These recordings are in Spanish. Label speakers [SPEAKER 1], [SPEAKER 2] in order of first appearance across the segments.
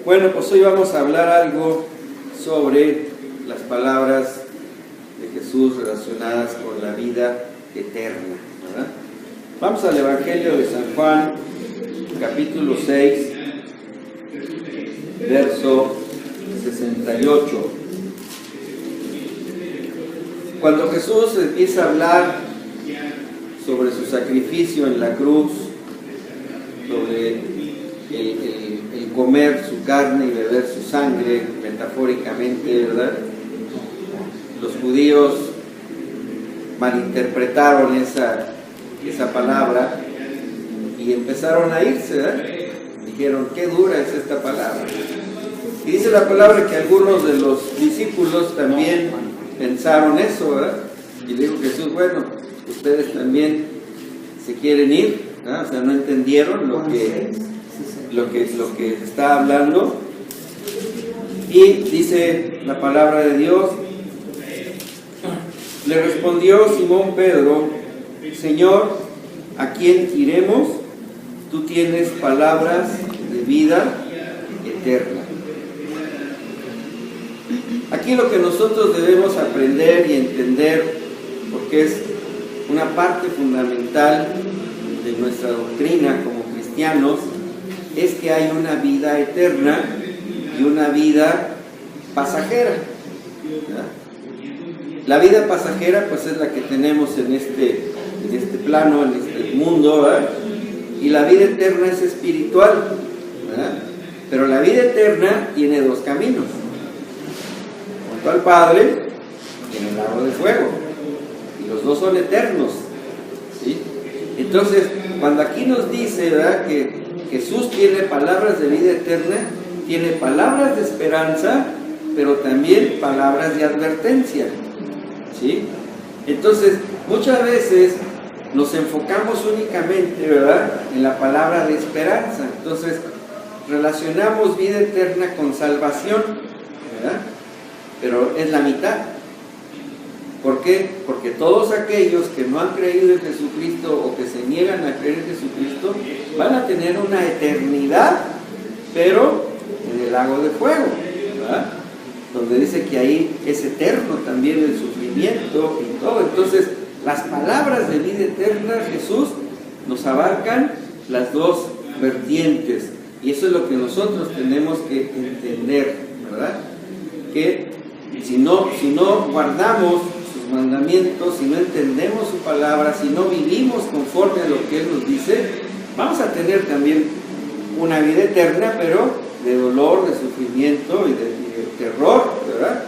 [SPEAKER 1] Bueno, pues hoy vamos a hablar algo sobre las palabras de Jesús relacionadas con la vida eterna, ¿verdad? Vamos al Evangelio de San Juan, capítulo 6, verso 68. Cuando Jesús empieza a hablar sobre su sacrificio en la cruz, sobre el comer su carne y beber su sangre, metafóricamente, ¿verdad? Los judíos malinterpretaron esa palabra y empezaron a irse, ¿verdad? Dijeron, qué dura es esta palabra. Y dice la palabra que algunos de los discípulos también pensaron eso, ¿verdad? Y dijo Jesús, bueno, ustedes también se quieren ir, ¿verdad? O sea, no entendieron lo que está hablando. Y dice la palabra de Dios, le respondió Simón Pedro, Señor, ¿a quién iremos? Tú tienes palabras de vida eterna. Aquí lo que nosotros debemos aprender y entender, porque es una parte fundamental de nuestra doctrina como cristianos, es que hay una vida eterna y una vida pasajera, ¿verdad? La vida pasajera pues es la que tenemos en este plano, en este mundo, ¿verdad? Y la vida eterna es espiritual, ¿verdad? Pero la vida eterna tiene dos caminos: junto al Padre y en el lago de fuego, y los dos son eternos, ¿sí? Entonces, cuando aquí nos dice, ¿verdad?, que Jesús tiene palabras de vida eterna, tiene palabras de esperanza, pero también palabras de advertencia, ¿sí? Entonces, muchas veces nos enfocamos únicamente, ¿verdad?, en la palabra de esperanza. Entonces, relacionamos vida eterna con salvación, ¿verdad? Pero es la mitad. ¿Por qué? Porque todos aquellos que no han creído en Jesucristo o que se niegan a creer en Jesucristo van a tener una eternidad, pero en el lago de fuego, ¿verdad? Donde dice que ahí es eterno también el sufrimiento y todo. Entonces, las palabras de vida eterna, Jesús, nos abarcan las dos vertientes. Y eso es lo que nosotros tenemos que entender, ¿verdad? Que si no guardamos sus mandamientos, si no entendemos su palabra, si no vivimos conforme a lo que Él nos dice, vamos a tener también una vida eterna, pero de dolor, de sufrimiento y de terror, ¿verdad?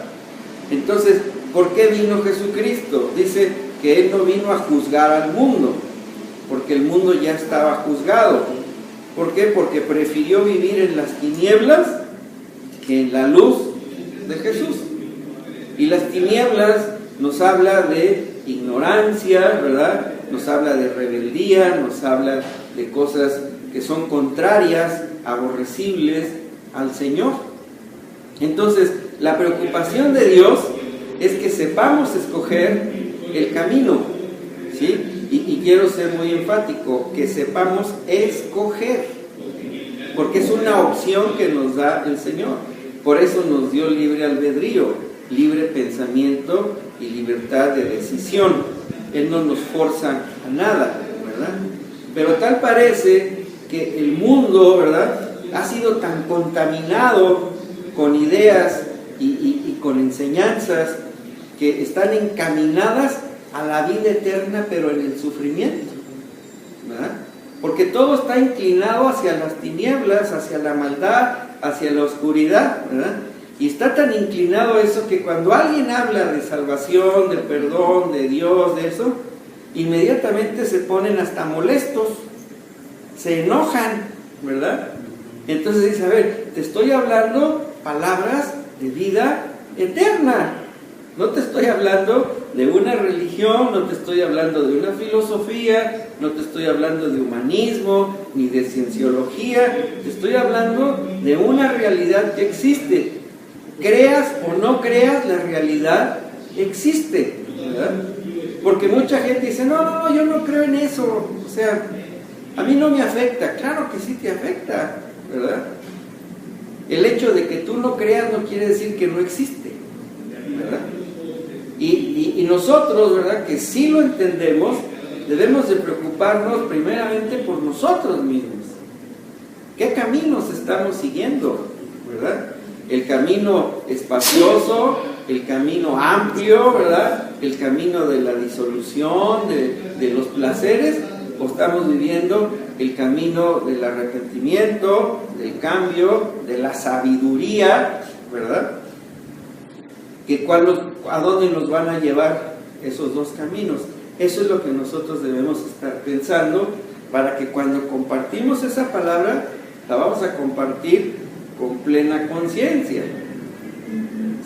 [SPEAKER 1] Entonces, ¿por qué vino Jesucristo? Dice que Él no vino a juzgar al mundo, porque el mundo ya estaba juzgado. ¿Por qué? Porque prefirió vivir en las tinieblas que en la luz de Jesús. Y las tinieblas nos habla de ignorancia, ¿verdad? Nos habla de rebeldía, nos habla de cosas que son contrarias, aborrecibles al Señor. Entonces, la preocupación de Dios es que sepamos escoger el camino, ¿sí? Y quiero ser muy enfático, que sepamos escoger, porque es una opción que nos da el Señor. Por eso nos dio libre albedrío, libre pensamiento y libertad de decisión. Él no nos forza a nada, ¿verdad? Pero tal parece que el mundo, ¿verdad?, ha sido tan contaminado con ideas y con enseñanzas que están encaminadas a la vida eterna, pero en el sufrimiento, ¿verdad? Porque todo está inclinado hacia las tinieblas, hacia la maldad, hacia la oscuridad, ¿verdad? Y está tan inclinado eso que cuando alguien habla de salvación, de perdón, de Dios, de eso, inmediatamente se ponen hasta molestos, se enojan, ¿verdad? Entonces dice, a ver, te estoy hablando palabras de vida eterna. No te estoy hablando de una religión, no te estoy hablando de una filosofía, no te estoy hablando de humanismo, ni de cienciología, te estoy hablando de una realidad que existe. Creas o no creas, la realidad existe, ¿verdad? Porque mucha gente dice, no, yo no creo en eso, o sea, a mí no me afecta. Claro que sí te afecta, ¿verdad? El hecho de que tú no creas no quiere decir que no existe, ¿verdad? Y nosotros, ¿verdad?, que sí lo entendemos, debemos de preocuparnos primeramente por nosotros mismos. ¿Qué caminos estamos siguiendo, verdad? El camino espacioso, el camino amplio, ¿verdad? El camino de la disolución, de los placeres, o estamos viviendo el camino del arrepentimiento, del cambio, de la sabiduría, ¿verdad? ¿A dónde nos van a llevar esos dos caminos? Eso es lo que nosotros debemos estar pensando, para que cuando compartimos esa palabra, la vamos a compartir con plena conciencia,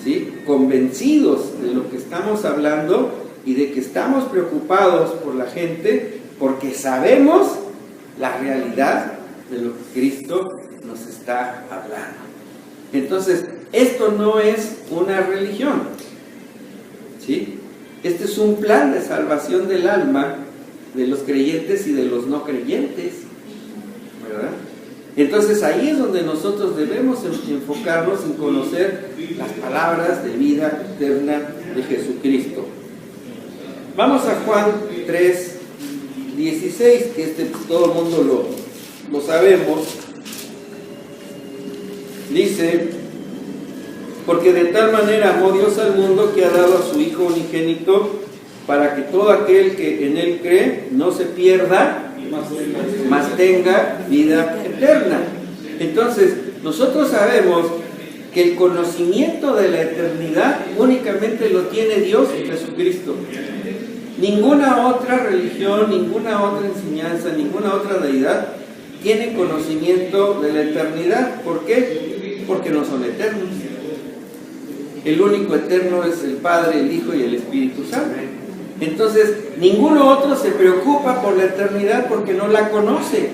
[SPEAKER 1] ¿sí? Convencidos de lo que estamos hablando y de que estamos preocupados por la gente, porque sabemos la realidad de lo que Cristo nos está hablando. Entonces, esto no es una religión, ¿sí? Este es un plan de salvación del alma de los creyentes y de los no creyentes, ¿verdad? Entonces ahí es donde nosotros debemos enfocarnos en conocer las palabras de vida eterna de Jesucristo. Vamos a Juan 3:16, que todo el mundo lo sabemos. Dice: porque de tal manera amó Dios al mundo que ha dado a su Hijo unigénito, para que todo aquel que en Él cree no se pierda, mas tenga vida eterna. Entonces, nosotros sabemos que el conocimiento de la eternidad únicamente lo tiene Dios y Jesucristo. Ninguna otra religión, ninguna otra enseñanza, ninguna otra deidad tiene conocimiento de la eternidad. ¿Por qué? Porque no son eternos. El único eterno es el Padre, el Hijo y el Espíritu Santo. Entonces, ninguno otro se preocupa por la eternidad porque no la conoce,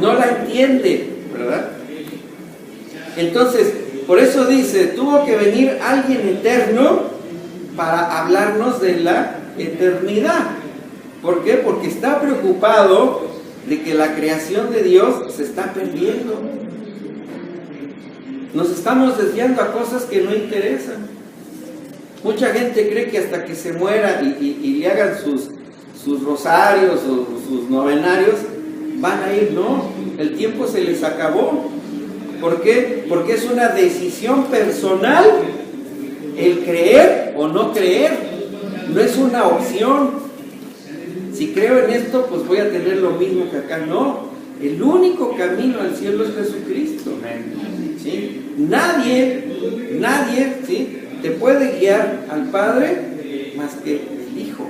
[SPEAKER 1] no la entiende, ¿verdad? Entonces, por eso dice, tuvo que venir alguien eterno para hablarnos de la eternidad. ¿Por qué? Porque está preocupado de que la creación de Dios se está perdiendo. Nos estamos desviando a cosas que no interesan. Mucha gente cree que hasta que se muera y le hagan sus rosarios o sus novenarios, van a ir. No, el tiempo se les acabó. ¿Por qué? Porque es una decisión personal el creer o no creer. No es una opción. Si creo en esto, pues voy a tener lo mismo que acá. No, el único camino al cielo es Jesucristo. ¿Sí? Nadie, ¿sí?, te puede guiar al Padre más que el Hijo.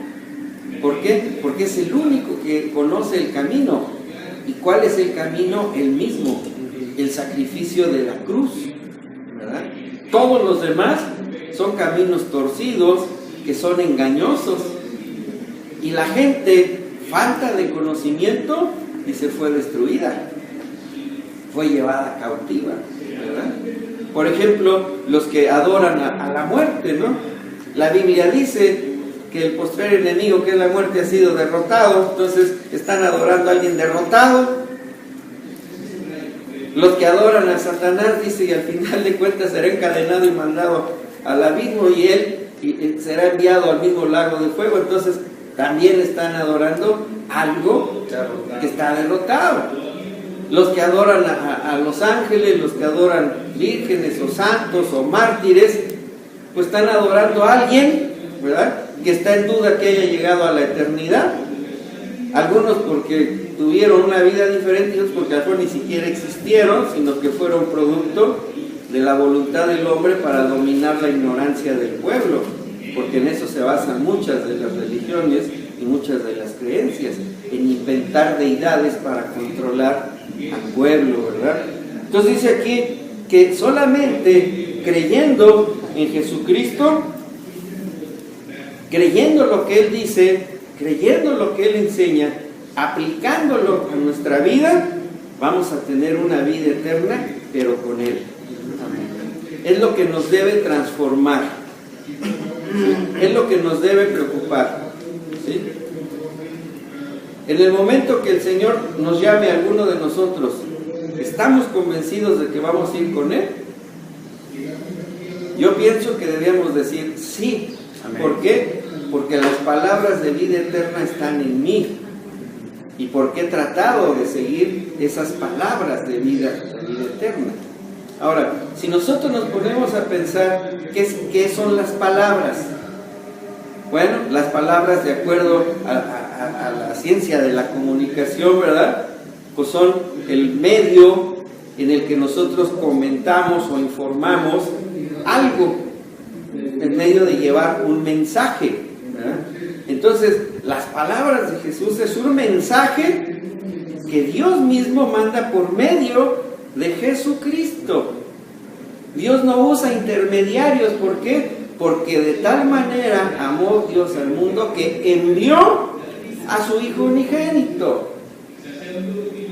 [SPEAKER 1] ¿Por qué? Porque es el único que conoce el camino. ¿Y cuál es el camino? El mismo, el sacrificio de la cruz, ¿verdad? Todos los demás son caminos torcidos, que son engañosos. Y la gente, falta de conocimiento, y se fue destruida, fue llevada cautiva, ¿verdad? Por ejemplo, los que adoran a la muerte, ¿no? La Biblia dice que el postrer enemigo, que es la muerte, ha sido derrotado. Entonces están adorando a alguien derrotado. Los que adoran a Satanás, dice, y al final de cuentas será encadenado y mandado al abismo, y él será enviado al mismo lago de fuego. Entonces también están adorando algo que está derrotado. Los que adoran a los ángeles, los que adoran vírgenes o santos o mártires, pues están adorando a alguien, ¿verdad?, que está en duda que haya llegado a la eternidad. Algunos porque tuvieron una vida diferente, y otros porque a lo mejor ni siquiera existieron, sino que fueron producto de la voluntad del hombre para dominar la ignorancia del pueblo, porque en eso se basan muchas de las religiones y muchas de las creencias, en inventar deidades para controlar al pueblo, ¿verdad? Entonces dice aquí que solamente creyendo en Jesucristo, creyendo lo que Él dice, creyendo lo que Él enseña, aplicándolo a nuestra vida, vamos a tener una vida eterna, pero con Él. Es lo que nos debe transformar, ¿sí? Es lo que nos debe preocupar, ¿sí? En el momento que el Señor nos llame a alguno de nosotros, ¿Estamos convencidos de que vamos a ir con Él? Yo pienso que debíamos decir sí. Amén. ¿Por qué? Porque las palabras de vida eterna están en mí. Y porque he tratado de seguir esas palabras de vida eterna. Ahora, si nosotros nos ponemos a pensar qué son las palabras, bueno, las palabras, de acuerdo a la ciencia de la comunicación, ¿verdad? Pues son el medio en el que nosotros comentamos o informamos algo, en medio de llevar un mensaje, ¿verdad? Entonces, las palabras de Jesús es un mensaje que Dios mismo manda por medio de Jesucristo. Dios no usa intermediarios. ¿Por qué? Porque de tal manera amó Dios al mundo que envió a su Hijo unigénito.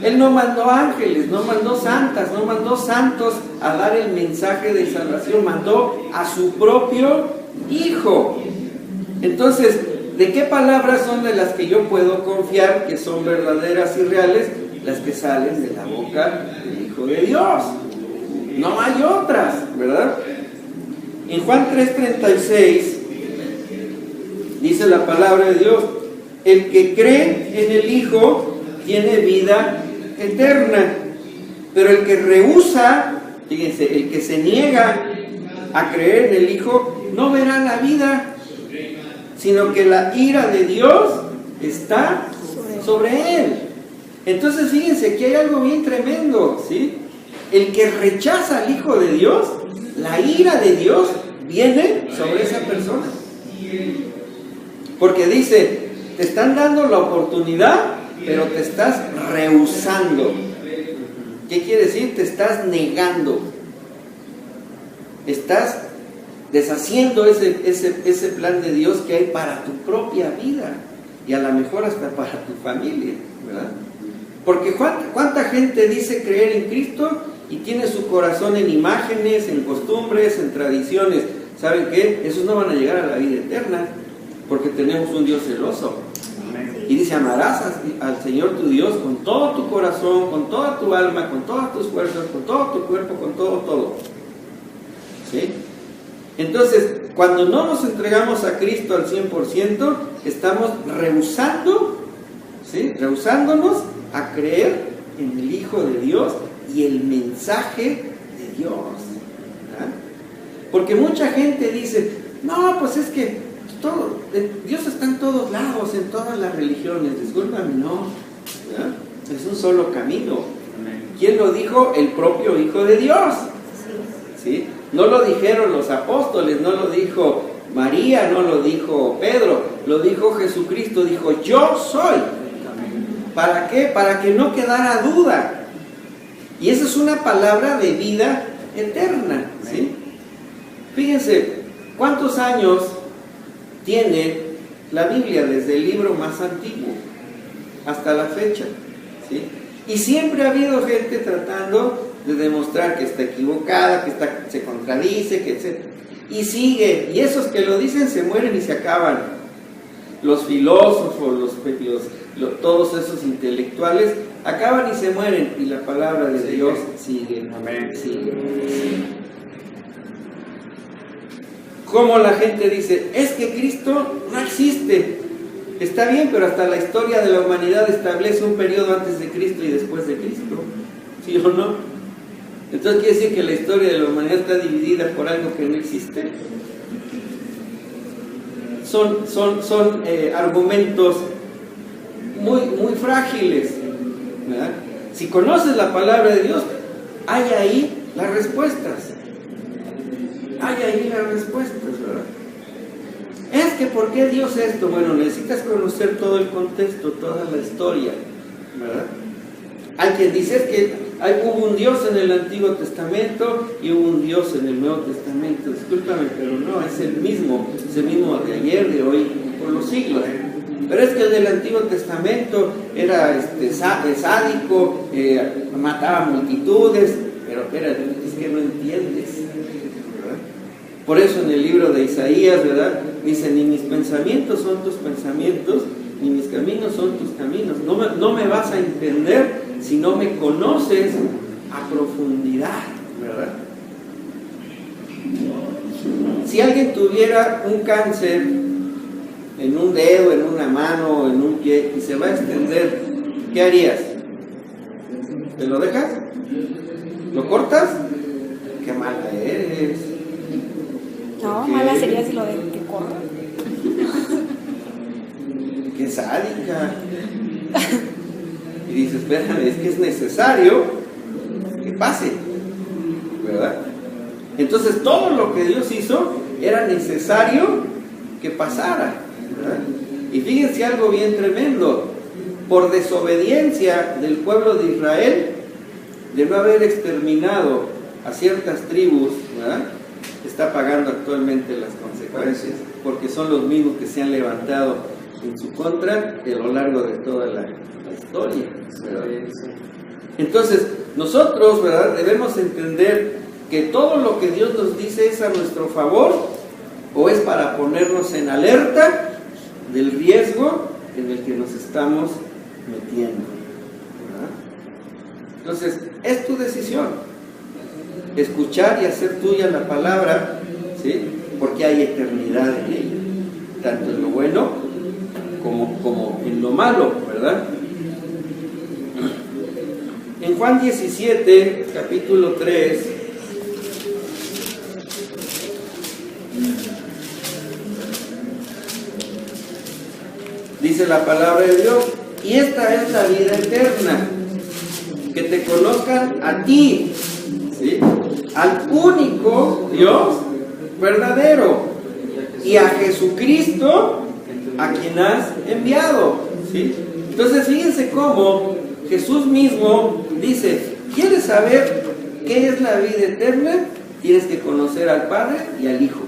[SPEAKER 1] Él no mandó ángeles, no mandó santas, no mandó santos a dar el mensaje de salvación, mandó a su propio Hijo. Entonces, ¿de qué palabras son de las que yo puedo confiar que son verdaderas y reales? Las que salen de la boca del Hijo de Dios. No hay otras, ¿verdad? En Juan 3:36 dice la palabra de Dios: el que cree en el Hijo tiene vida eterna, pero el que rehúsa, fíjense, el que se niega a creer en el Hijo no verá la vida, sino que la ira de Dios está sobre él. Entonces fíjense que hay algo bien tremendo, ¿sí? El que rechaza al Hijo de Dios, la ira de Dios viene sobre esa persona. Porque dice, te están dando la oportunidad, pero te estás rehusando. ¿Qué quiere decir? Te estás negando. Estás deshaciendo ese plan de Dios que hay para tu propia vida. Y a lo mejor hasta para tu familia, ¿verdad? Porque ¿cuánta gente dice creer en Cristo y tiene su corazón en imágenes, en costumbres, en tradiciones? ¿Saben qué? Esos no van a llegar a la vida eterna, porque tenemos un Dios celoso. Y dice, amarás al Señor tu Dios con todo tu corazón, con toda tu alma, con todas tus fuerzas, con todo tu cuerpo, con todo. ¿Sí? Entonces, cuando no nos entregamos a Cristo al 100%, estamos rehusando, ¿sí? Rehusándonos a creer en el Hijo de Dios y el mensaje de Dios, ¿verdad? Porque mucha gente dice, no, pues es que Dios está en todos lados, en todas las religiones. Discúlpame, no, ¿verdad? Es un solo camino. ¿Quién lo dijo? El propio Hijo de Dios, ¿sí? No lo dijeron los apóstoles, no lo dijo María, no lo dijo Pedro, lo dijo Jesucristo, dijo, yo soy. ¿Para qué? Para que no quedara duda. Y esa es una palabra de vida eterna, ¿sí? Fíjense, ¿cuántos años tiene la Biblia desde el libro más antiguo hasta la fecha? ¿Sí? Y siempre ha habido gente tratando de demostrar que está equivocada, que se contradice, que etc. Y sigue, y esos que lo dicen se mueren y se acaban. Los filósofos, todos esos intelectuales acaban y se mueren, y la palabra de Dios sigue. Amén. Sigue. Como la gente dice, es que Cristo no existe. Está bien, pero hasta la historia de la humanidad establece un periodo antes de Cristo y después de Cristo. ¿Sí o no? Entonces quiere decir que la historia de la humanidad está dividida por algo que no existe. Son argumentos muy frágiles, ¿verdad? Si conoces la palabra de Dios, hay ahí las respuestas. Hay ahí las respuestas, ¿verdad? Es que ¿por qué Dios esto? Bueno, necesitas conocer todo el contexto, toda la historia, ¿verdad? Hay quien dice que hubo un Dios en el Antiguo Testamento y hubo un Dios en el Nuevo Testamento. Discúlpame, pero no, es el mismo de ayer, de hoy, por los siglos. Pero es que el del Antiguo Testamento era sádico, mataba multitudes, pero espérate, es que no entiendes, ¿verdad? Por eso en el libro de Isaías, ¿verdad? Dice, ni mis pensamientos son tus pensamientos, ni mis caminos son tus caminos. No me vas a entender si no me conoces a profundidad, ¿verdad? Si alguien tuviera un cáncer en un dedo, en una mano, en un pie, y se va a extender, ¿qué harías? ¿Te lo dejas? ¿Lo cortas? ¡Qué mala eres!
[SPEAKER 2] No, mala sería si lo dejo que corra.
[SPEAKER 1] ¡Qué sádica! Y dices, espérame, es que es necesario que pase, ¿verdad? Entonces todo lo que Dios hizo era necesario que pasara, ¿verdad? Y fíjense algo bien tremendo: por desobediencia del pueblo de Israel, de no haber exterminado a ciertas tribus, ¿verdad?, está pagando actualmente las consecuencias, porque son los mismos que se han levantado en su contra a lo largo de toda la historia, ¿verdad? Entonces nosotros, ¿verdad?, debemos entender que todo lo que Dios nos dice es a nuestro favor, o es para ponernos en alerta del riesgo en el que nos estamos metiendo, ¿verdad? Entonces es tu decisión escuchar y hacer tuya la palabra, ¿sí?, porque hay eternidad en ella, tanto en lo bueno como en lo malo, ¿verdad? En Juan 17, capítulo 3, dice la palabra de Dios: y esta es la vida eterna, que te conozcan a ti, ¿sí?, al único Dios verdadero, y a Jesucristo, a quien has enviado, ¿sí? Entonces fíjense cómo Jesús mismo dice: ¿quieres saber qué es la vida eterna? Tienes que conocer al Padre y al Hijo,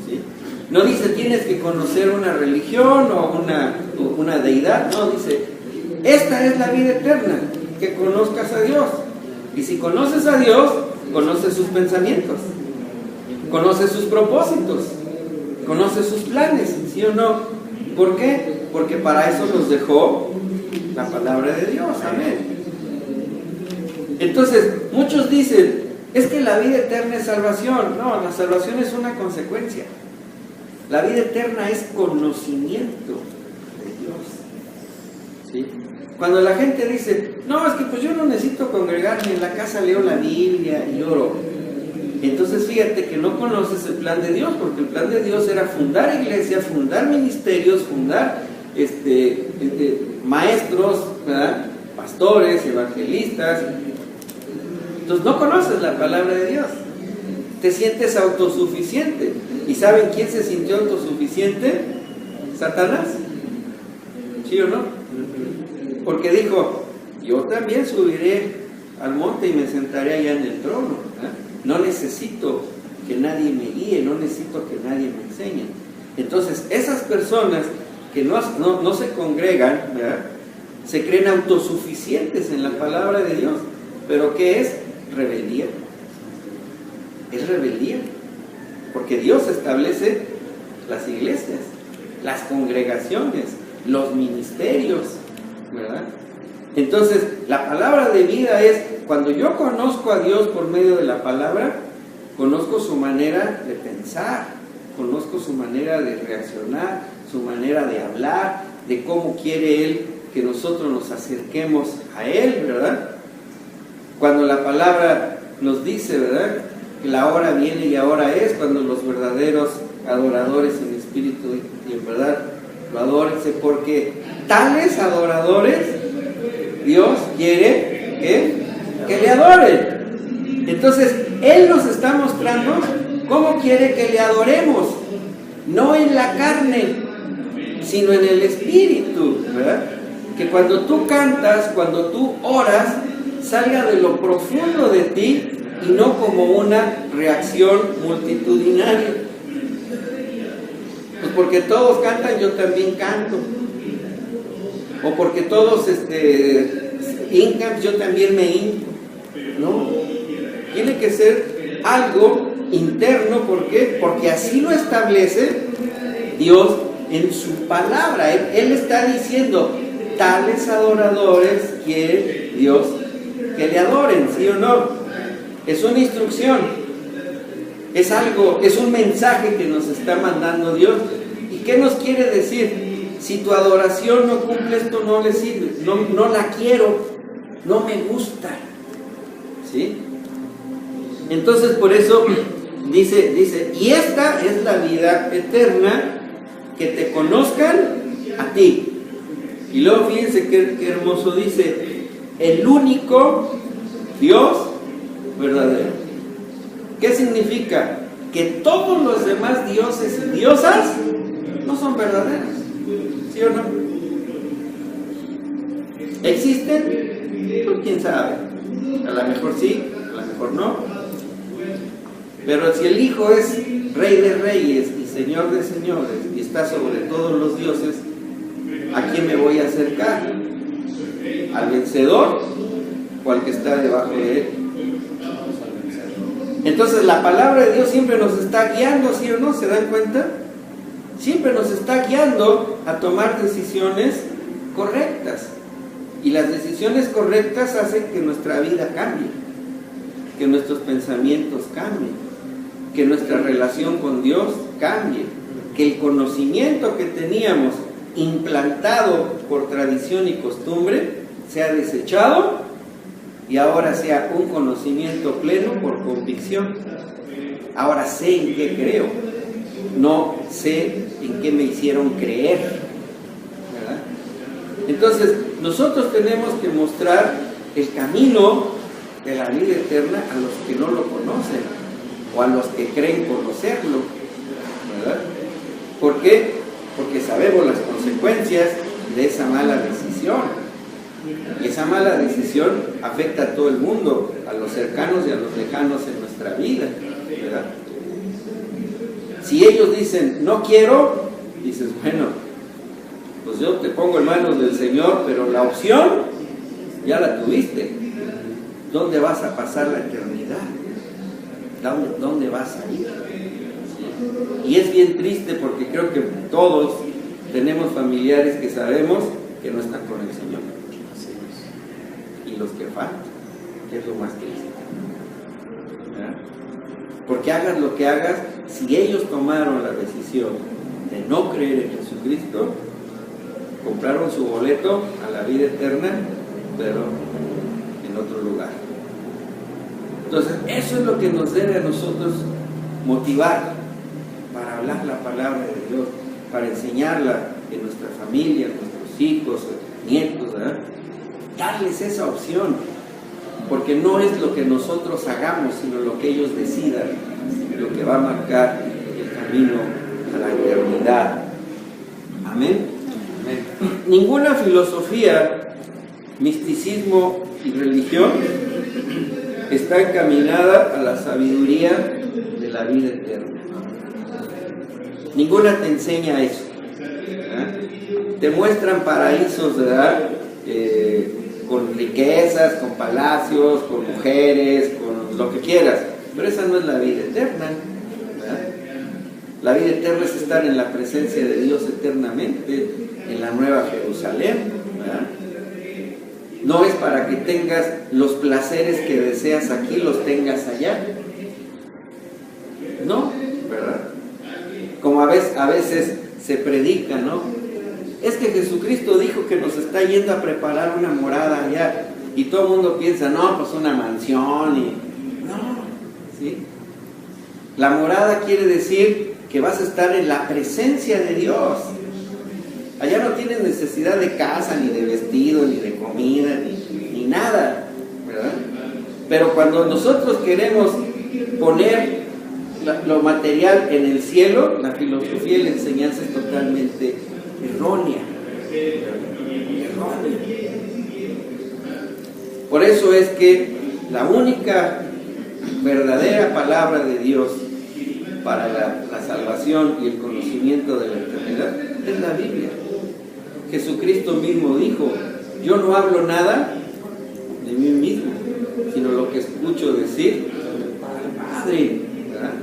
[SPEAKER 1] ¿sí? No dice tienes que conocer una religión o una deidad, no, dice esta es la vida eterna, que conozcas a Dios. Y si conoces a Dios, conoces sus pensamientos, conoces sus propósitos, conoces sus planes, ¿sí o no? ¿Por qué? Porque para eso nos dejó la palabra de Dios, amén. Entonces, muchos dicen, es que la vida eterna es salvación. No, la salvación es una consecuencia. La vida eterna es conocimiento de Dios, ¿sí? Cuando la gente dice, no, es que pues yo no necesito congregarme, en la casa leo la Biblia y oro. Entonces fíjate que no conoces el plan de Dios, porque el plan de Dios era fundar iglesia, fundar ministerios, fundar maestros, ¿verdad?, pastores, evangelistas. Entonces no conoces la palabra de Dios, te sientes autosuficiente. ¿Y saben quién se sintió autosuficiente? Satanás, ¿sí o no? Porque dijo, yo también subiré al monte y me sentaré allá en el trono, ¿verdad? No necesito que nadie me guíe, no necesito que nadie me enseñe. Entonces esas personas que no se congregan, ¿verdad?, se creen autosuficientes en la palabra de Dios. ¿Pero qué es? Rebeldía. Es rebeldía. Porque Dios establece las iglesias, las congregaciones, los ministerios, ¿verdad? Entonces, la palabra de vida es, cuando yo conozco a Dios por medio de la palabra, conozco su manera de pensar, conozco su manera de reaccionar, su manera de hablar, de cómo quiere Él que nosotros nos acerquemos a Él, ¿verdad? Cuando la palabra nos dice, ¿verdad?, que la hora viene y ahora es cuando los verdaderos adoradores en espíritu y en verdad lo adoren, porque tales adoradores Dios quiere que le adoren. Entonces Él nos está mostrando cómo quiere que le adoremos, no en la carne, sino en el espíritu, ¿verdad? Que cuando tú cantas, cuando tú oras, salga de lo profundo de ti y no como una reacción multitudinaria. Pues porque todos cantan, yo también canto. O porque todos hincan, yo también me hinco. No, tiene que ser algo interno. ¿Por qué? Porque así lo establece Dios en su palabra. Él está diciendo, tales adoradores quiere Dios que le adoren, ¿sí o no? Es una instrucción, es algo, es un mensaje que nos está mandando Dios. ¿Y qué nos quiere decir? Si tu adoración no cumple esto, no le sirve, no la quiero, no me gusta, ¿sí? Entonces por eso dice, y esta es la vida eterna, que te conozcan a ti. Y luego fíjense qué hermoso dice, el único Dios verdadero. ¿Qué significa? Que todos los demás dioses y diosas no son verdaderos, ¿sí o no? ¿Existen? Pues quién sabe, a lo mejor sí, a lo mejor no. Pero si el Hijo es Rey de Reyes y Señor de Señores y está sobre todos los dioses, ¿a quién me voy a acercar? ¿Al vencedor o al que está debajo de él? Entonces la palabra de Dios siempre nos está guiando, ¿sí o no? ¿Se dan cuenta? Siempre nos está guiando a tomar decisiones correctas. Y las decisiones correctas hacen que nuestra vida cambie, que nuestros pensamientos cambien, que nuestra relación con Dios cambie, que el conocimiento que teníamos implantado por tradición y costumbre sea desechado y ahora sea un conocimiento pleno por convicción. Ahora sé en qué creo, no sé en qué me hicieron creer, ¿verdad? Entonces nosotros tenemos que mostrar el camino de la vida eterna a los que no lo conocen o a los que creen conocerlo, ¿verdad? ¿Por qué? Porque sabemos las consecuencias de esa mala decisión. Y esa mala decisión afecta a todo el mundo, a los cercanos y a los lejanos en nuestra vida, ¿verdad? Si ellos dicen, no quiero, dices, bueno, pues yo te pongo en manos del Señor, pero la opción ya la tuviste. ¿Dónde vas a pasar la eternidad? ¿Dónde vas a ir? ¿Sí? Y es bien triste porque creo que todos tenemos familiares que sabemos que no están con el Señor. Y los que faltan, que es lo más triste. ¿Verdad? Porque hagas lo que hagas, si ellos tomaron la decisión de no creer en Jesucristo, compraron su boleto a la vida eterna, pero en otro lugar. Entonces, eso es lo que nos debe a nosotros motivar para hablar la palabra de Dios, para enseñarla en nuestra familia, en nuestros hijos, nietos, ¿verdad? Darles esa opción, porque no es lo que nosotros hagamos, sino lo que ellos decidan, lo que va a marcar el camino a la eternidad. Amén. Amén. Ninguna filosofía, misticismo y religión está encaminada a la sabiduría de la vida eterna. Ninguna te enseña eso, ¿verdad? Te muestran paraísos, ¿verdad? Con riquezas, con palacios, con mujeres, con lo que quieras, pero esa no es la vida eterna, ¿verdad? La vida eterna es estar en la presencia de Dios eternamente, en la Nueva Jerusalén, ¿verdad? No es para que tengas los placeres que deseas aquí, los tengas allá. No, ¿verdad? Como a veces se predica, ¿no? Es que Jesucristo dijo que nos está yendo a preparar una morada allá. Y todo el mundo piensa, no, pues una mansión. No, ¿sí? La morada quiere decir que vas a estar en la presencia de Dios. Allá no tienes necesidad de casa, ni de vestido, ni de comida, ni nada, ¿verdad? Pero cuando nosotros queremos poner lo material en el cielo, la filosofía y la enseñanza es totalmente errónea. Por eso es que la única verdadera palabra de Dios para la salvación y el conocimiento de la eternidad es la Biblia. Jesucristo mismo dijo, yo no hablo nada de mí mismo, sino lo que escucho decir al Padre, ¿verdad?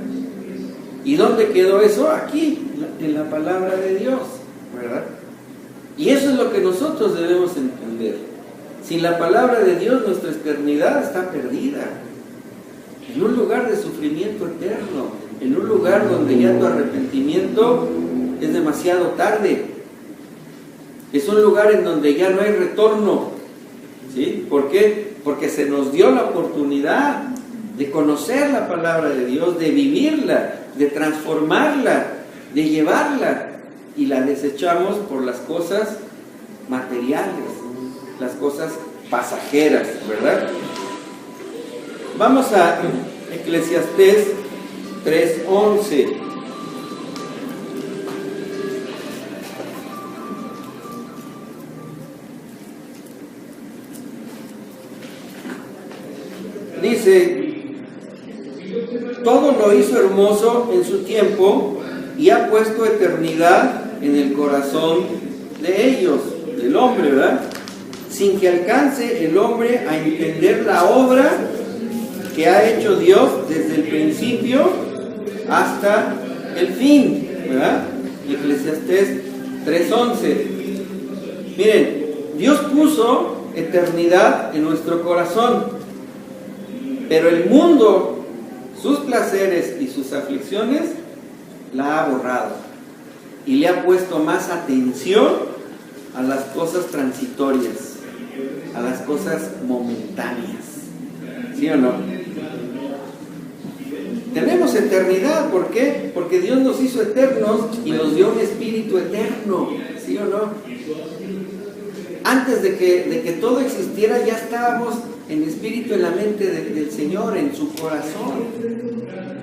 [SPEAKER 1] ¿Y dónde quedó eso? Aquí, en la palabra de Dios, ¿verdad? Y eso es lo que nosotros debemos entender. Sin la palabra de Dios, nuestra eternidad está perdida. En un lugar de sufrimiento eterno, en un lugar donde ya tu arrepentimiento es demasiado tarde. Es un lugar en donde ya no hay retorno. ¿Sí? ¿Por qué? Porque se nos dio la oportunidad de conocer la palabra de Dios, de vivirla, de transformarla, de llevarla, y la desechamos por las cosas materiales, las cosas pasajeras, ¿verdad? Vamos a Eclesiastés 3:11. Dice: todo lo hizo hermoso en su tiempo y ha puesto eternidad en el corazón de ellos, del hombre, ¿verdad? Sin que alcance el hombre a entender la obra que ha hecho Dios desde el principio hasta el fin, ¿verdad? Eclesiastés 3:11. Miren, Dios puso eternidad en nuestro corazón, pero el mundo, sus placeres y sus aflicciones, la ha borrado y le ha puesto más atención a las cosas transitorias, a las cosas momentáneas. ¿Sí o no? Tenemos eternidad, ¿por qué? Porque Dios nos hizo eternos y nos dio un espíritu eterno. ¿Sí o no? Antes de que todo existiera, ya estábamos en espíritu, en la mente del Señor, en su corazón.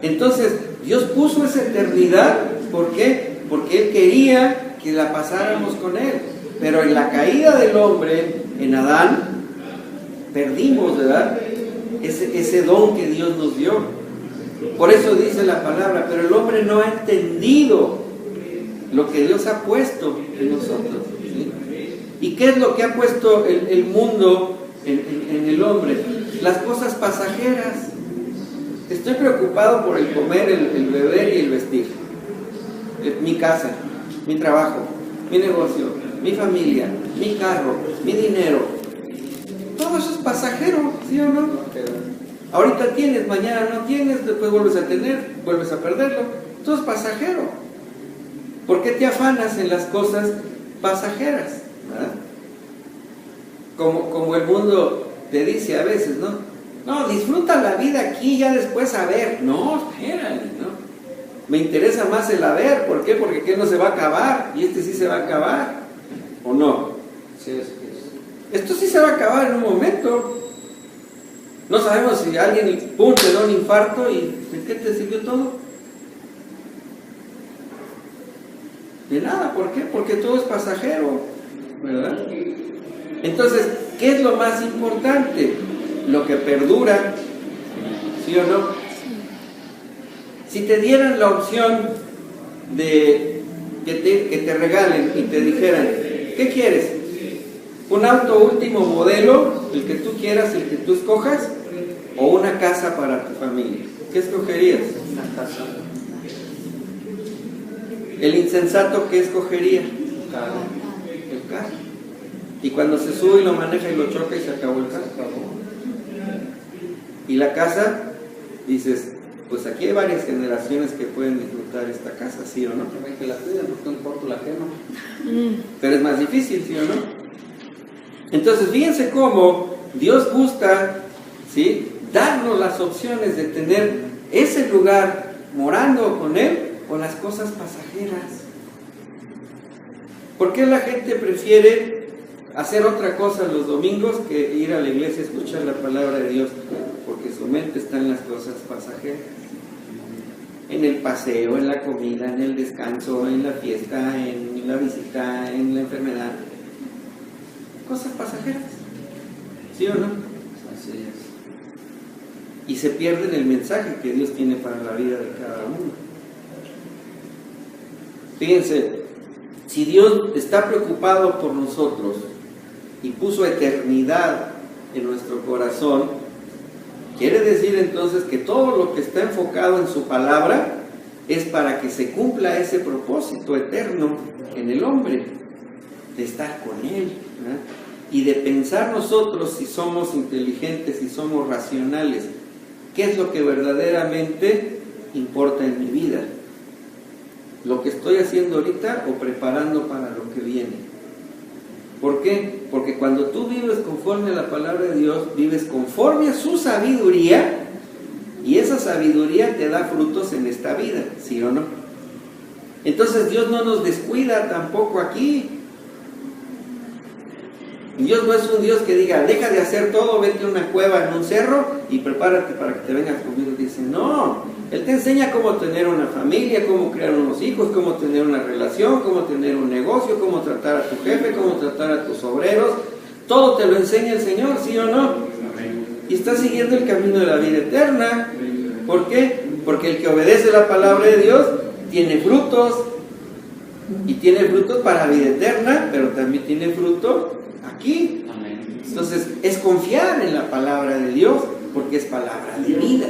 [SPEAKER 1] Entonces, Dios puso esa eternidad, ¿por qué? Porque Él quería que la pasáramos con Él. Pero en la caída del hombre, en Adán, perdimos, ¿verdad? Ese don que Dios nos dio. Por eso dice la palabra, pero el hombre no ha entendido lo que Dios ha puesto en nosotros, ¿sí? ¿Y qué es lo que ha puesto el mundo en el hombre? Las cosas pasajeras. Estoy preocupado por el comer, el beber y el vestir. Mi casa, mi trabajo, mi negocio, mi familia, mi carro, mi dinero. Todo eso es pasajero, ¿sí o no? Ahorita tienes, mañana no tienes, después vuelves a tener, vuelves a perderlo. Todo es pasajero. ¿Por qué te afanas en las cosas pasajeras? ¿Verdad? Como el mundo te dice a veces, ¿no? No, disfruta la vida aquí, ya después a ver. No, espérale, ¿no? Me interesa más el haber. ¿Por qué? Porque aquel no se va a acabar y este sí se va a acabar. ¿O no? Sí, esto sí se va a acabar en un momento. No sabemos si alguien, pum, te da un infarto y ¿de qué te sirvió todo? De nada, ¿por qué? Porque todo es pasajero, ¿verdad? Entonces, ¿qué es lo más importante? Lo que perdura, ¿sí o no? Si te dieran la opción de que te regalen y te dijeran, ¿qué quieres? ¿Un auto último modelo, el que tú quieras, el que tú escojas? ¿O una casa para tu familia? ¿Qué escogerías? Una casa. ¿El insensato qué escogería? El carro. Y cuando se sube y lo maneja y lo choca y se acabó el carro. Y la casa, dices, pues aquí hay varias generaciones que pueden disfrutar esta casa, ¿sí o no? Que la cuiden, porque no importa la quema. Pero es más difícil, ¿sí o no? Entonces, fíjense cómo Dios busca, ¿sí?, darnos las opciones de tener ese lugar morando con Él o las cosas pasajeras. ¿Por qué la gente prefiere hacer otra cosa los domingos que ir a la iglesia a escuchar la palabra de Dios? Porque su mente está en las cosas pasajeras. En el paseo, en la comida, en el descanso, en la fiesta, en la visita, en la enfermedad. Cosas pasajeras, ¿sí o no? Así es. Y se pierden el mensaje que Dios tiene para la vida de cada uno. Fíjense, si Dios está preocupado por nosotros y puso eternidad en nuestro corazón, quiere decir entonces que todo lo que está enfocado en su palabra es para que se cumpla ese propósito eterno en el hombre, de estar con Él, ¿verdad? y de pensar nosotros si somos inteligentes, si somos racionales, qué es lo que verdaderamente importa en mi vida, lo que estoy haciendo ahorita o preparando para lo que viene. ¿Por qué? Porque cuando tú vives conforme a la palabra de Dios, vives conforme a su sabiduría, y esa sabiduría te da frutos en esta vida, ¿sí o no? Entonces Dios no nos descuida tampoco aquí. Dios no es un Dios que diga, deja de hacer todo, vete a una cueva en un cerro y prepárate para que te vengas conmigo. Dice, no, Él te enseña cómo tener una familia, cómo crear unos hijos, cómo tener una relación, cómo tener un negocio, cómo tratar a tu jefe, cómo tratar a tus obreros. Todo te lo enseña el Señor, ¿sí o no? Y estás siguiendo el camino de la vida eterna. ¿Por qué? Porque el que obedece la palabra de Dios tiene frutos, y tiene frutos para vida eterna, pero también tiene fruto aquí. Entonces es confiar en la palabra de Dios, porque es palabra de vida.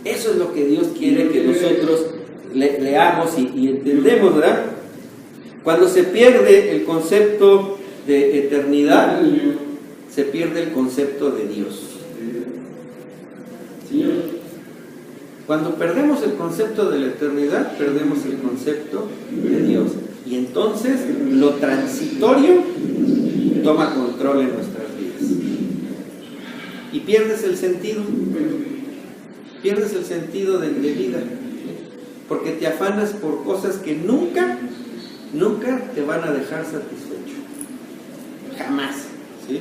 [SPEAKER 1] Eso es lo que Dios quiere que nosotros leamos y entendemos, ¿verdad? Cuando se pierde el concepto de eternidad, se pierde el concepto de Dios. ¿Sí? Cuando perdemos el concepto de la eternidad, perdemos el concepto de Dios. Y entonces lo transitorio toma control en nuestras vidas. Y pierdes el sentido. Pierdes el sentido de vida. Porque te afanas por cosas que nunca te van a dejar satisfecho. Jamás. ¿Sí?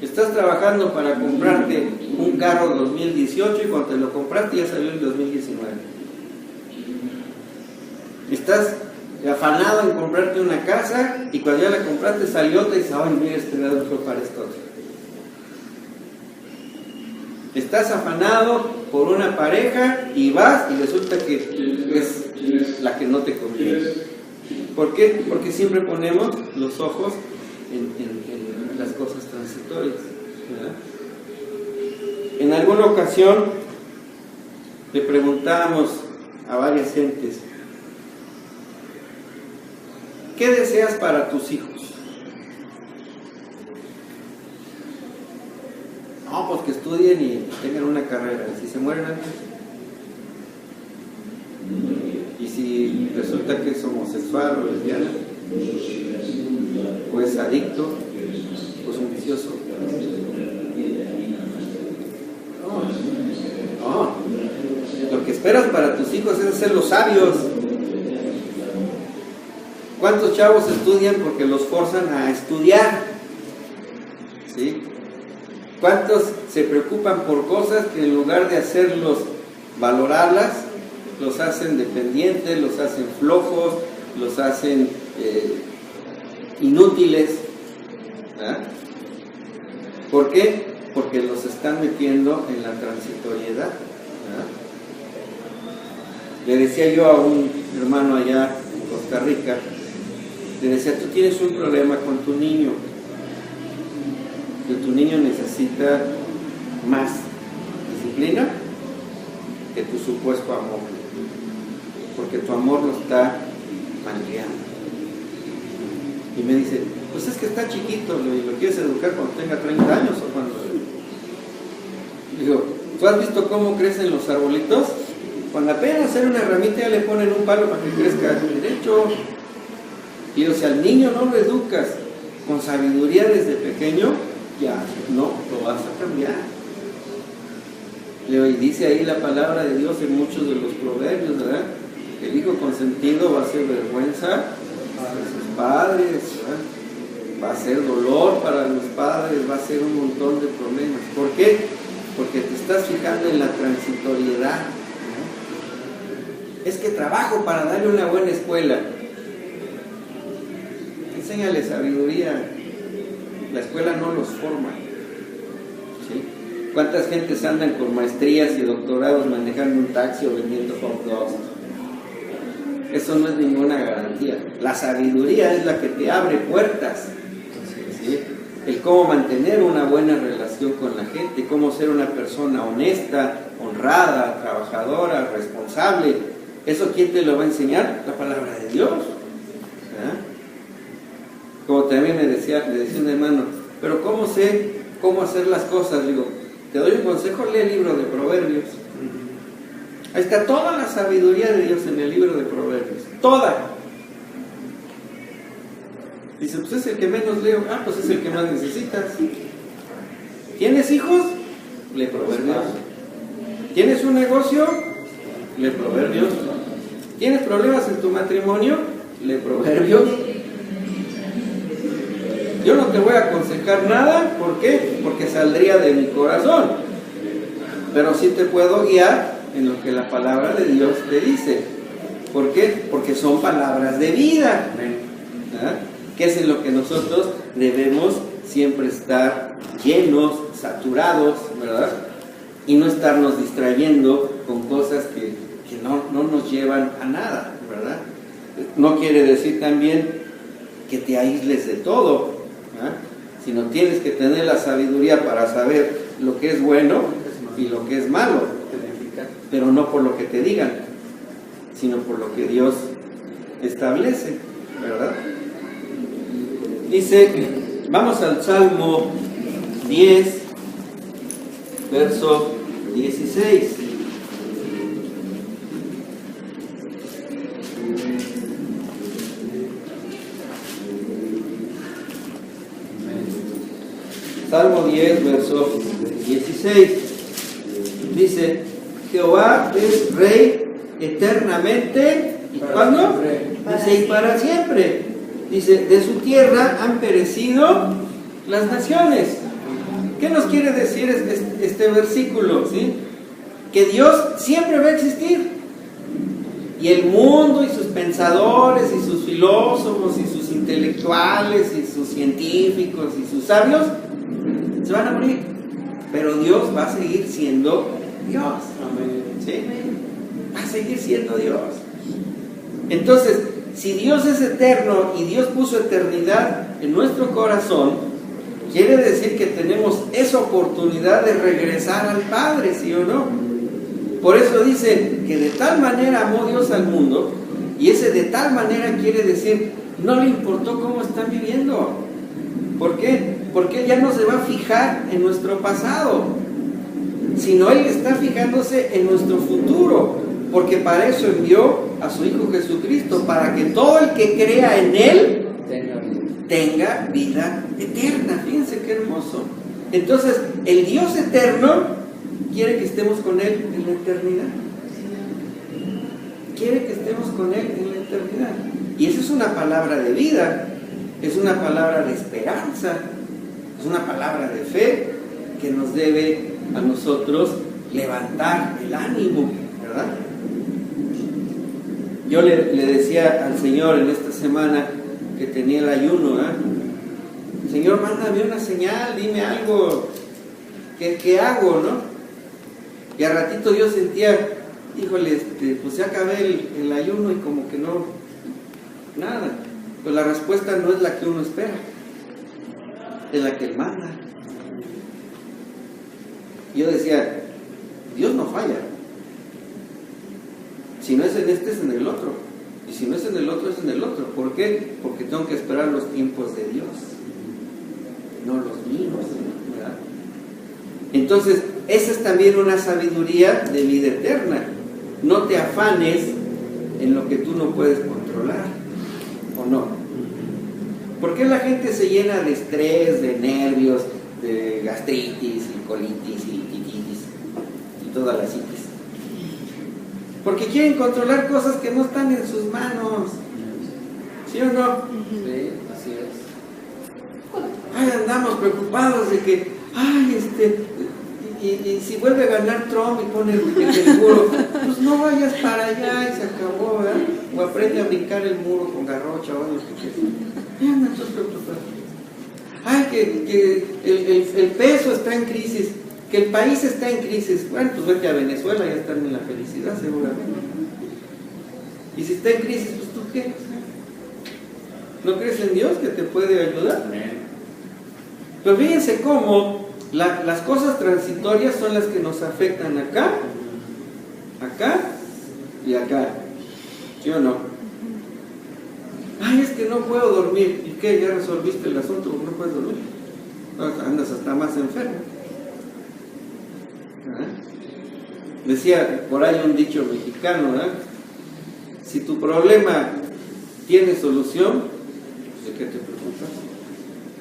[SPEAKER 1] Estás trabajando para comprarte un carro 2018 y cuando te lo compraste ya salió el 2019. Estás afanado en comprarte una casa y cuando ya la compraste salió otra y dices, ay, mira, este lado fue para esto otro. Estás afanado por una pareja y vas y resulta que es la que no te conviene. ¿Por qué? Porque siempre ponemos los ojos en las cosas transitorias, ¿verdad? En alguna ocasión le preguntábamos a varias gentes, ¿qué deseas para tus hijos? No, pues que estudien y tengan una carrera. Si se mueren antes, y si resulta que es homosexual o lesbiana, o es adicto, o es un vicioso. No. Lo que esperas para tus hijos es hacerlos sabios. ¿Cuántos chavos estudian porque los forzan a estudiar? ¿Sí? ¿Cuántos se preocupan por cosas que en lugar de hacerlos valorarlas, los hacen dependientes, los hacen flojos, los hacen inútiles? ¿Verdad? ¿Por qué? Porque los están metiendo en la transitoriedad. ¿Verdad? Le decía yo a un hermano allá en Costa Rica, le decía, tú tienes un problema con tu niño, que tu niño necesita más disciplina que tu supuesto amor, porque tu amor lo está malcriando. Y me dice, pues es que está chiquito, ¿lo quieres educar cuando tenga 30 años o cuando? Digo, ¿tú has visto cómo crecen los arbolitos? Cuando apenas hacer una ramita ya le ponen un palo para que crezca derecho. Y o sea, al niño no lo educas con sabiduría desde pequeño, ya no lo vas a cambiar. Y dice ahí la palabra de Dios en muchos de los proverbios, ¿verdad? El hijo consentido va a ser vergüenza para sus padres, ¿verdad? Va a ser dolor para los padres, va a ser un montón de problemas. ¿Por qué? Porque te estás fijando en la transitoriedad, ¿no? Es que trabajo para darle una buena escuela. Enséñale sabiduría. La escuela no los forma. ¿Sí? ¿Cuántas gentes andan con maestrías y doctorados manejando un taxi o vendiendo hot dogs? Eso no es ninguna garantía. La sabiduría es la que te abre puertas. ¿Sí? El cómo mantener una buena relación con la gente, cómo ser una persona honesta, honrada, trabajadora, responsable. ¿Eso quién te lo va a enseñar? La palabra de Dios. ¿Verdad? Como también le decía un hermano, pero ¿cómo sé cómo hacer las cosas? Digo, te doy un consejo, lee el libro de Proverbios. Ahí está toda la sabiduría de Dios en el libro de Proverbios. Toda. Dice, pues es el que menos leo. Ah, pues es el que más necesitas. ¿Tienes hijos? Lee Proverbios. ¿Tienes un negocio? Lee Proverbios. ¿Tienes problemas en tu matrimonio? Lee Proverbios. Yo no te voy a aconsejar nada, ¿por qué? Porque saldría de mi corazón. Pero sí te puedo guiar en lo que la palabra de Dios te dice. ¿Por qué? Porque son palabras de vida. ¿Verdad? Que es en lo que nosotros debemos siempre estar llenos, saturados, ¿verdad? Y no estarnos distrayendo con cosas que no nos llevan a nada, ¿verdad? No quiere decir también que te aísles de todo, ¿verdad? Sino tienes que tener la sabiduría para saber lo que es bueno y lo que es malo, pero no por lo que te digan, sino por lo que Dios establece, ¿verdad? Dice, vamos al Salmo 10, verso 16. Salmo 10, verso 16. Dice, Jehová es Rey eternamente. ¿Y cuándo? Dice, y para siempre. Dice, de su tierra han perecido las naciones. ¿Qué nos quiere decir este versículo? ¿Sí? Que Dios siempre va a existir. Y el mundo y sus pensadores y sus filósofos y sus intelectuales y sus científicos y sus sabios se van a morir. Pero Dios va a seguir siendo Dios. ¿Sí? Va a seguir siendo Dios. Entonces, si Dios es eterno y Dios puso eternidad en nuestro corazón, quiere decir que tenemos esa oportunidad de regresar al Padre, ¿sí o no? Por eso dice que de tal manera amó Dios al mundo, y ese de tal manera quiere decir, no le importó cómo están viviendo. ¿Por qué? Porque Él ya no se va a fijar en nuestro pasado, sino Él está fijándose en nuestro futuro, porque para eso envió a su Hijo Jesucristo, para que todo el que crea en Él tenga vida eterna. Fíjense qué hermoso. Entonces, el Dios eterno quiere que estemos con Él en la eternidad. Quiere que estemos con Él en la eternidad. Y esa es una palabra de vida, es una palabra de esperanza, es una palabra de fe que nos debe a nosotros levantar el ánimo, ¿verdad? Yo le decía al Señor en esta semana que tenía el ayuno, ¿verdad? Señor, mándame una señal, dime algo, ¿qué hago, no? Y al ratito yo sentía, híjole, pues ya acabé el ayuno y como que no, nada. Pues la respuesta no es la que uno espera, es la que Él manda. Yo decía, Dios no falla. Si no es en este, es en el otro. Y si no es en el otro, es en el otro. ¿Por qué? Porque tengo que esperar los tiempos de Dios, no los míos, ¿verdad? Entonces, esa es también una sabiduría de vida eterna. No te afanes en lo que tú no puedes controlar, ¿o no? ¿Por qué la gente se llena de estrés, de nervios, de gastritis, y colitis, y tititis, y todas las citis? Porque quieren controlar cosas que no están en sus manos. ¿Sí o no?
[SPEAKER 3] Sí, así es.
[SPEAKER 1] Ay, andamos preocupados de que, y si vuelve a ganar Trump y pone el muro, pues no vayas para allá y se acabó, ¿verdad? O aprende a brincar el muro con garrocha o algo que ya andan todos preocupados. Ay, que el peso está en crisis, que el país está en crisis. Bueno, pues vete a Venezuela, ya están en la felicidad seguramente. Y si está en crisis, pues ¿tú qué? ¿No crees en Dios que te puede ayudar? Pero fíjense cómo las cosas transitorias son las que nos afectan acá y acá. ¿Sí o no? Ay, es que no puedo dormir. ¿Y qué? ¿Ya resolviste el asunto? ¿No puedes dormir? Andas hasta más enfermo. Decía por ahí un dicho mexicano, ¿verdad? Si tu problema tiene solución, pues ¿de qué te preocupas?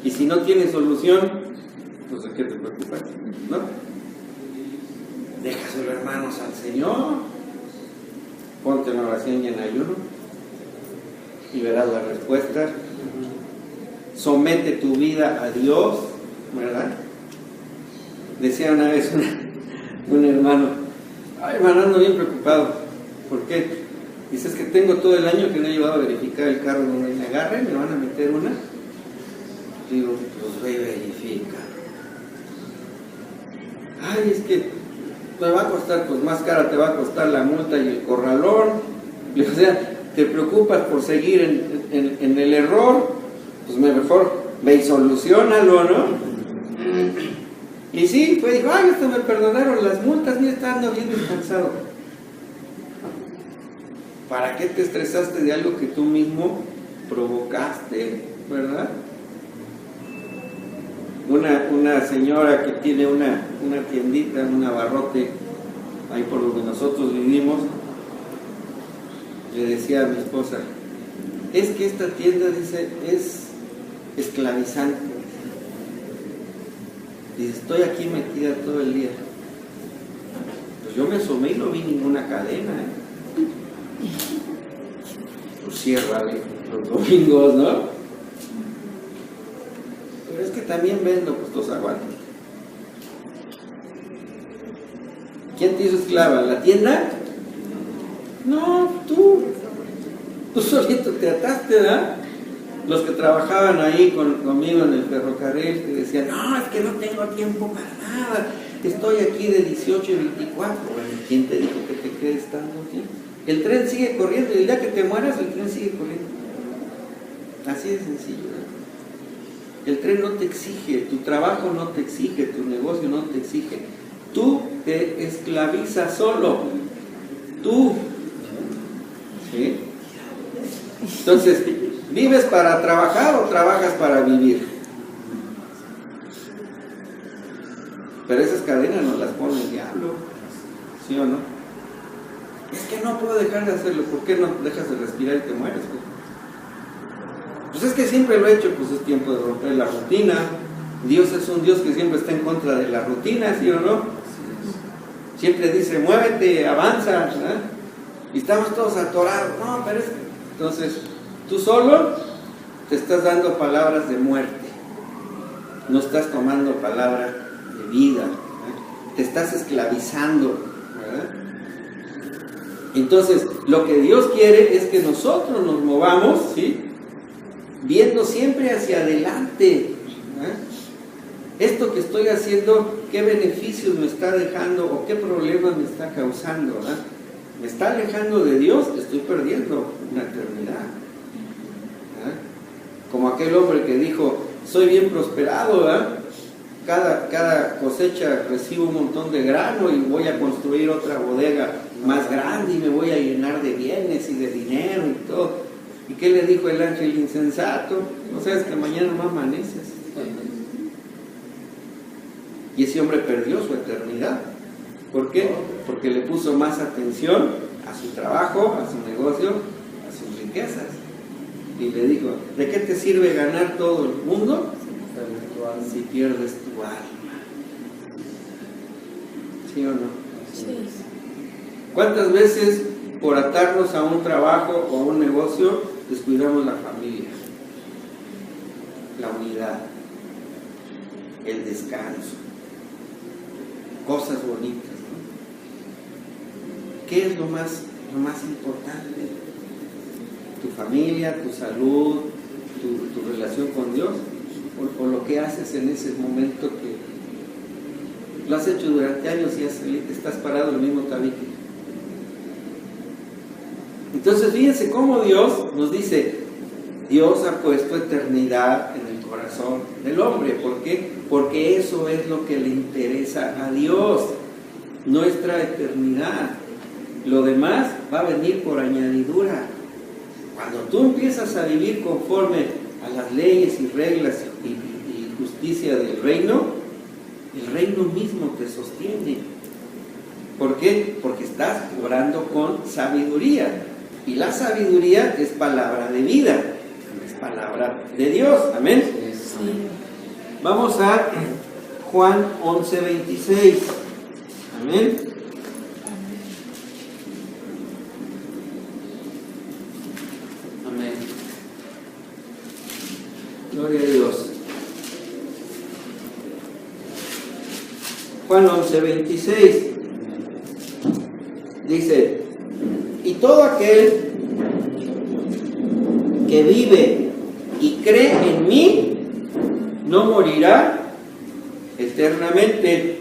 [SPEAKER 1] Y si no tiene solución, pues ¿de qué te preocupas? ¿No? Déjaselo, hermanos, al Señor. Ponte en oración y en ayuno y verás la respuesta. Somete tu vida a Dios, ¿verdad? Decía una vez un hermano, ay, hermano, ando bien preocupado. ¿Por qué? Dice, es que tengo todo el año que no he llevado a verificar el carro donde me agarren, me van a meter una. Digo, pues ve y verifica. Ay, es que me va a costar, pues más cara te va a costar la multa y el corralón. O sea, te preocupas por seguir en el error, pues mejor ve y solucionalo, ¿no? Y sí, pues dijo, ay, hasta me perdonaron las multas, ni estando bien descansado. ¿Para qué te estresaste de algo que tú mismo provocaste, verdad? Una señora que tiene una tiendita, un abarrote, ahí por donde nosotros vivimos, le decía a mi esposa, es que esta tienda, dice, es esclavizante. Dice, estoy aquí metida todo el día. Pues yo me asomé y no vi ninguna cadena, Pues ciérrale los domingos, ¿no? Pero es que también vendo, pues todos aguantan. ¿Quién te hizo esclava? ¿La tienda? No, tú solito te ataste, ¿verdad? Los que trabajaban ahí conmigo en el ferrocarril te decían, no, es que no tengo tiempo para nada, estoy aquí de 18 y 24. Bueno, ¿quién te dijo que te quedes tanto tiempo? El tren sigue corriendo y el día que te mueras, el tren sigue corriendo. Así de sencillo, ¿verdad? El tren no te exige, tu trabajo no te exige, tu negocio no te exige. Tú te esclavizas solo. Tú. ¿Sí? Entonces, ¿vives para trabajar o trabajas para vivir? Pero esas cadenas nos las pone el diablo, ¿sí o no? Es que no puedo dejar de hacerlo. ¿Por qué no dejas de respirar y te mueres? Pues es que siempre lo he hecho. Pues es tiempo de romper la rutina. Dios es un Dios que siempre está en contra de la rutina, ¿sí o no? Siempre dice, muévete, avanza, ¿verdad? Y estamos todos atorados. No, pero es que... Entonces, tú solo te estás dando palabras de muerte. No estás tomando palabras de vida, ¿verdad? Te estás esclavizando, ¿verdad? Entonces, lo que Dios quiere es que nosotros nos movamos, ¿sí? Viendo siempre hacia adelante, ¿verdad? Esto que estoy haciendo, ¿qué beneficios me está dejando o qué problemas me está causando, ¿verdad? ¿Me está alejando de Dios? Estoy perdiendo una eternidad, ¿verdad? Como aquel hombre que dijo, soy bien prosperado, ¿verdad? Cada cosecha recibo un montón de grano y voy a construir otra bodega más grande y me voy a llenar de bienes y de dinero y todo. ¿Y qué le dijo el ángel insensato? No sabes que mañana no amaneces. Y ese hombre perdió su eternidad. ¿Por qué? Porque le puso más atención a su trabajo, a su negocio, a sus riquezas. Y le dijo, ¿de qué te sirve ganar todo el mundo si pierdes tu alma? ¿Sí o no?
[SPEAKER 2] Sí.
[SPEAKER 1] ¿Cuántas veces por atarnos a un trabajo o a un negocio descuidamos la familia, la unidad, el descanso, cosas bonitas, ¿no? ¿Qué es lo más importante? ¿Tu familia, tu salud, tu relación con Dios? ¿O lo que haces en ese momento que lo has hecho durante años y estás parado en el mismo tabique? Entonces fíjense cómo Dios nos dice, Dios ha puesto eternidad en el corazón del hombre. ¿Por qué? Porque eso es lo que le interesa a Dios, nuestra eternidad. Lo demás va a venir por añadidura. Cuando tú empiezas a vivir conforme a las leyes y reglas y justicia del reino, el reino mismo te sostiene. ¿Por qué? Porque estás obrando con sabiduría. Y la sabiduría es palabra de vida, es palabra de Dios. Amén.
[SPEAKER 2] Sí.
[SPEAKER 1] Vamos a Juan 11:26. Amén. Amén. Gloria a Dios. Juan 11:26 dice: y todo aquel que vive y cree en mí no morirá eternamente.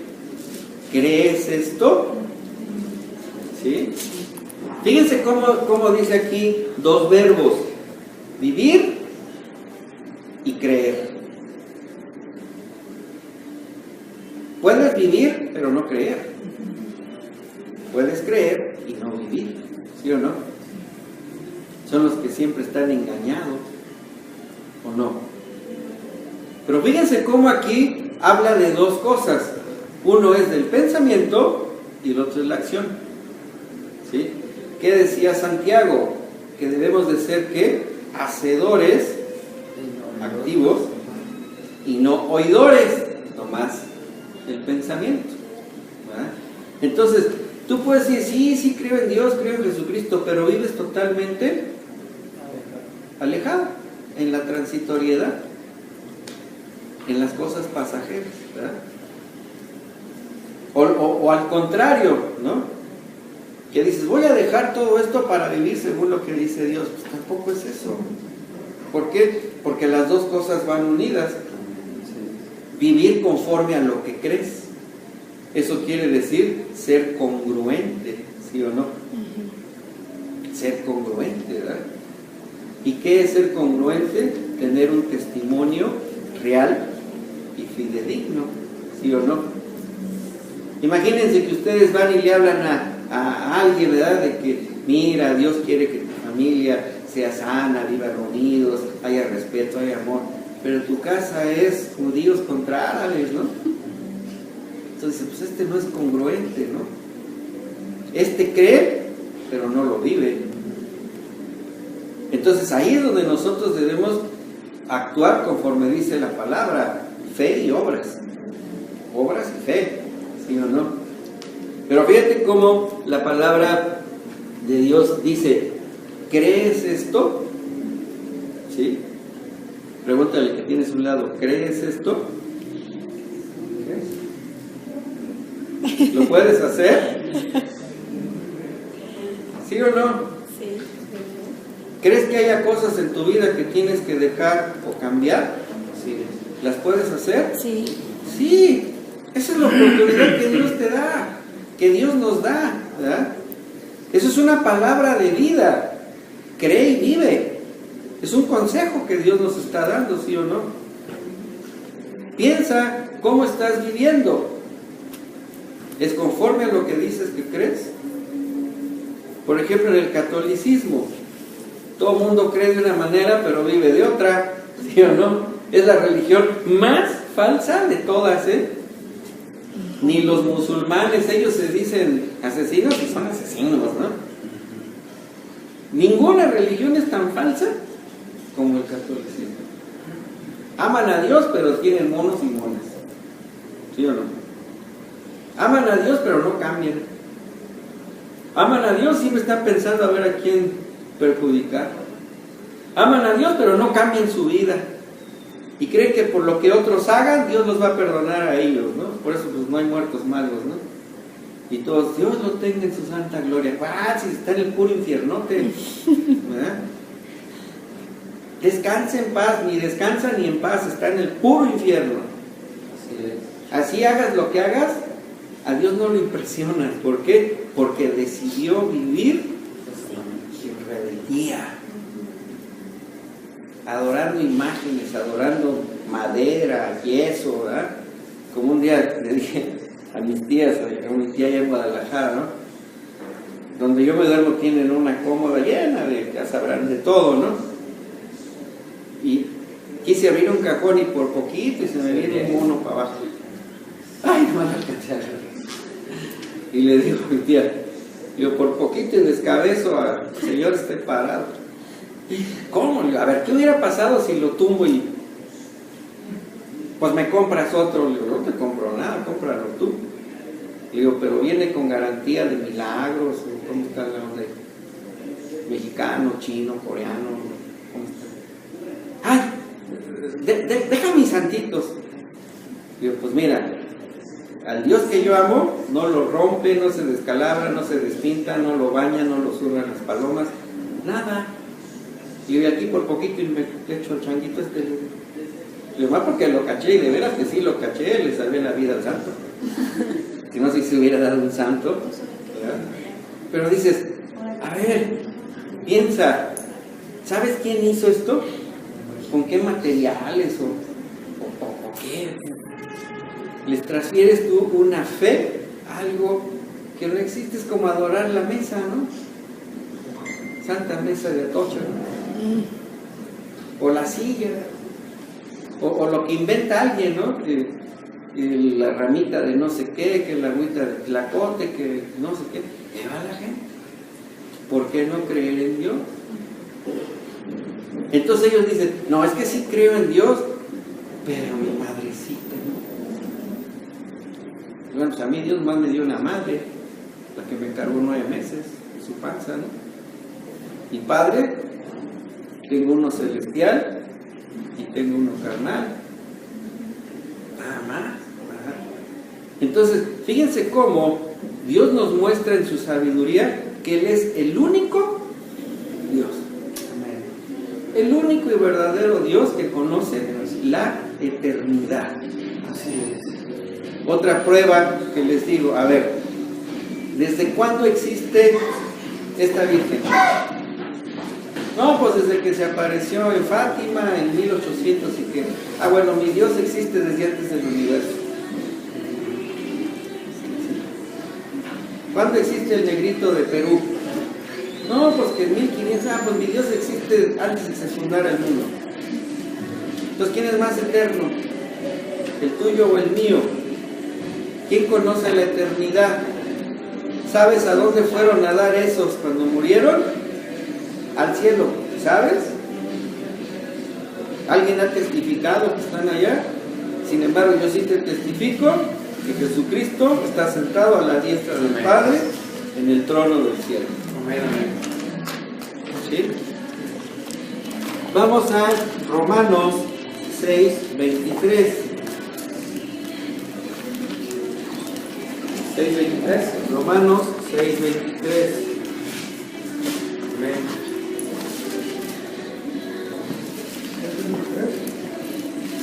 [SPEAKER 1] ¿Crees esto? ¿Sí? Fíjense cómo dice aquí dos verbos: vivir y creer. Puedes vivir pero no creer. Puedes creer y no vivir. ¿Sí o no? Son los que siempre están engañados, ¿o no? Pero fíjense cómo aquí habla de dos cosas. Uno es del pensamiento y el otro es la acción. ¿Sí? ¿Qué decía Santiago? Que debemos de ser, ¿qué? Hacedores activos y no oidores, nomás el pensamiento. ¿Verdad? Entonces, tú puedes decir, sí, creo en Dios, creo en Jesucristo, pero vives totalmente alejado en la transitoriedad, en las cosas pasajeras, ¿verdad? O al contrario, ¿no? Que dices, voy a dejar todo esto para vivir según lo que dice Dios. Pues tampoco es eso. ¿Por qué? Porque las dos cosas van unidas. Vivir conforme a lo que crees. Eso quiere decir ser congruente, ¿sí o no? Ser congruente, ¿verdad? ¿Y qué es ser congruente? Tener un testimonio real y fidedigno, ¿sí o no? Imagínense que ustedes van y le hablan a alguien, ¿verdad? De que, mira, Dios quiere que tu familia sea sana, viva unidos, haya respeto, haya amor. Pero tu casa es judíos contra árabes, ¿no? Entonces, pues este no es congruente, ¿no? Este cree, pero no lo vive. Entonces ahí es donde nosotros debemos actuar conforme dice la palabra, fe y obras. Obras y fe, ¿sí o no? Pero fíjate cómo la palabra de Dios dice, ¿crees esto? ¿Sí? Pregúntale que tienes a un lado, ¿crees esto? ¿Crees? ¿Lo puedes hacer? ¿Sí o no?
[SPEAKER 2] Sí.
[SPEAKER 1] ¿Crees que haya cosas en tu vida que tienes que dejar o cambiar? Sí. ¿Las puedes hacer?
[SPEAKER 2] Sí.
[SPEAKER 1] Sí. Esa es la oportunidad que Dios te da, que Dios nos da, ¿verdad? Eso es una palabra de vida. Cree y vive. Es un consejo que Dios nos está dando, ¿sí o no? Piensa cómo estás viviendo. ¿Es conforme a lo que dices que crees? Por ejemplo, en el catolicismo, todo el mundo cree de una manera, pero vive de otra, ¿sí o no? Es la religión más falsa de todas, ¿eh? Ni los musulmanes, ellos se dicen asesinos y son asesinos, ¿no? Ninguna religión es tan falsa como el catolicismo. Aman a Dios, pero tienen monos y monas, ¿sí o no? Aman a Dios, pero no cambian. Aman a Dios, siempre están pensando a ver a quién perjudicar. Aman a Dios, pero no cambian su vida. Y creen que por lo que otros hagan, Dios los va a perdonar a ellos, ¿no? Por eso pues no hay muertos malos, ¿no? Y todos, Dios lo tenga en su santa gloria. ¡Ah, si está en el puro infiernote! ¿Verdad? Descansa en paz, ni descansa ni en paz, está en el puro infierno. Así hagas lo que hagas, a Dios no lo impresionas. ¿Por qué? Porque decidió vivir en rebeldía, adorando imágenes, adorando madera, yeso, ¿verdad? Como un día le dije a mis tías, a mi tía allá en Guadalajara, ¿no? donde yo me duermo tienen una cómoda llena de, ya sabrán, de todo, ¿no? Y quise abrir un cajón y por poquito y se me viene un mono para abajo. Ay, no me alcancé a agarrar. Y le digo a mi tía, yo por poquito y descabezo al señor esté parado. ¿Cómo? A ver, ¿qué hubiera pasado si lo tumbo y pues me compras otro? Le digo, no te compro nada, cómpralo tú. Le digo, pero viene con garantía de milagros, ¿cómo está la onda? Mexicano, chino, coreano, ¿cómo está? Ay, deja mis santitos. Le digo, pues mira, al Dios que yo amo, no lo rompe, no se descalabra, no se despinta, no lo baña, no lo zurran las palomas, nada. Y de aquí por poquito y me echo el changuito este. Le digo, más porque lo caché, y de veras que sí lo caché, le salvé la vida al santo. Si no, si se hubiera dado un santo, ¿verdad? Pero dices, a ver, piensa, ¿sabes quién hizo esto? ¿Con qué materiales o qué? Les transfieres tú una fe, algo que no existe, es como adorar la mesa, ¿no? Santa mesa de Atocha, ¿no? O la silla, o lo que inventa alguien, ¿no? La ramita de no sé qué, que la agüita de tlacote, que no sé qué. ¿Qué va la gente? ¿Por qué no creer en Dios? Entonces ellos dicen, no, es que sí creo en Dios, pero mi madrecita, ¿no? Bueno, pues a mí Dios más me dio una madre, la que me cargó 9 meses en su panza, ¿no? Y padre, tengo uno celestial y tengo uno carnal. Nada más. Entonces, fíjense cómo Dios nos muestra en su sabiduría que Él es el único Dios. El único y verdadero Dios que conoce la eternidad. Así es. Otra prueba que les digo, a ver, ¿desde cuándo existe esta Virgen? No, pues desde que se apareció en Fátima en 1800 y que... Ah, bueno, mi Dios existe desde antes del universo. ¿Cuándo existe el negrito de Perú? No, pues que en 1500, pues mi Dios existe antes de que se fundara el mundo. Entonces, ¿quién es más eterno? ¿El tuyo o el mío? ¿Quién conoce la eternidad? ¿Sabes a dónde fueron a dar esos cuando murieron? Al cielo, ¿sabes? ¿Alguien ha testificado que están allá? Sin embargo, yo sí te testifico que Jesucristo está sentado a la diestra del Padre en el trono del cielo. ¿Sí? Vamos a Romanos 6:23. 6:23. Romanos 6:23. Amén.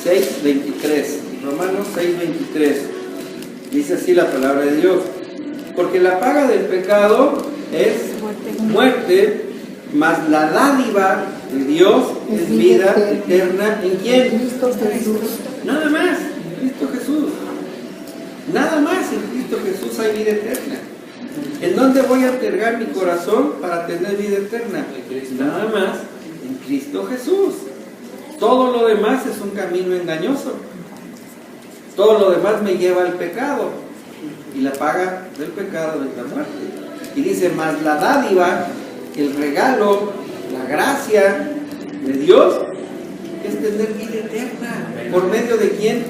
[SPEAKER 1] 6:23. Romanos 6:23. Dice así la palabra de Dios. Porque la paga del pecado es muerte, mas la dádiva de Dios es vida eterna. ¿En quién?
[SPEAKER 2] Cristo Jesús.
[SPEAKER 1] Nada más, en Cristo Jesús. Nada más en Cristo Jesús hay vida eterna. ¿En dónde voy a entregar mi corazón para tener vida eterna? Nada más en Cristo Jesús. Todo lo demás es un camino engañoso. Todo lo demás me lleva al pecado. Y la paga del pecado es la muerte. Y dice, más la dádiva, el regalo, la gracia de Dios es tener vida eterna. ¿Por medio de quién?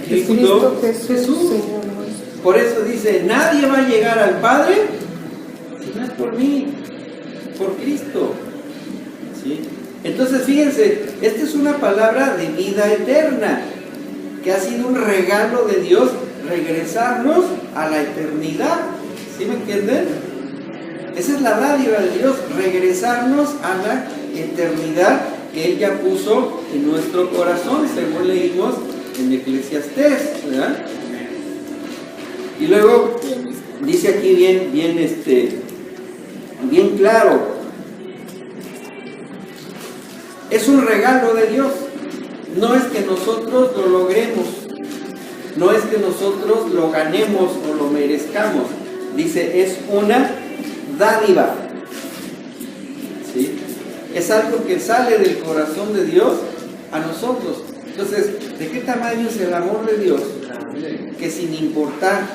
[SPEAKER 1] Cristo Jesús. Por eso dice, nadie va a llegar al Padre si no es por mí, por Cristo. ¿Sí? Entonces fíjense, esta es una palabra de vida eterna, que ha sido un regalo de Dios, regresarnos a la eternidad. ¿Sí me entienden? Esa es la dádiva de Dios, regresarnos a la eternidad que Él ya puso en nuestro corazón, según leímos en Eclesiastés, ¿verdad? Y luego dice aquí bien claro, es un regalo de Dios. No es que nosotros lo logremos, no es que nosotros lo ganemos o lo merezcamos. Dice, es una dádiva. ¿Sí? Es algo que sale del corazón de Dios a nosotros. Entonces, ¿de qué tamaño es el amor de Dios? Que sin importar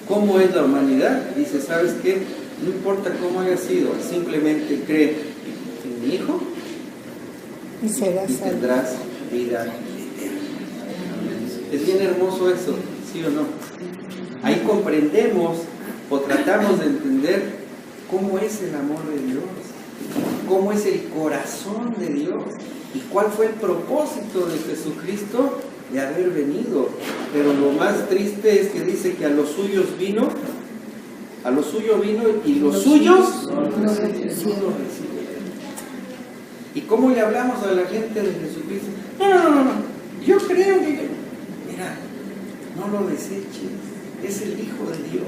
[SPEAKER 1] cómo es la humanidad, dice, ¿sabes qué? No importa cómo haya sido, simplemente cree en mi Hijo
[SPEAKER 2] Y serás
[SPEAKER 1] y
[SPEAKER 2] salvo.
[SPEAKER 1] tendrás vida eterna. Es bien hermoso eso, ¿sí o no? Ahí comprendemos o tratamos de entender cómo es el amor de Dios, cómo es el corazón de Dios y cuál fue el propósito de Jesucristo de haber venido. Pero lo más triste es que dice que a los suyos vino y los suyos no lo recibieron. ¿Y cómo le hablamos a la gente de Jesucristo? No, yo creo que... Mira, no lo deseches, es el Hijo de Dios,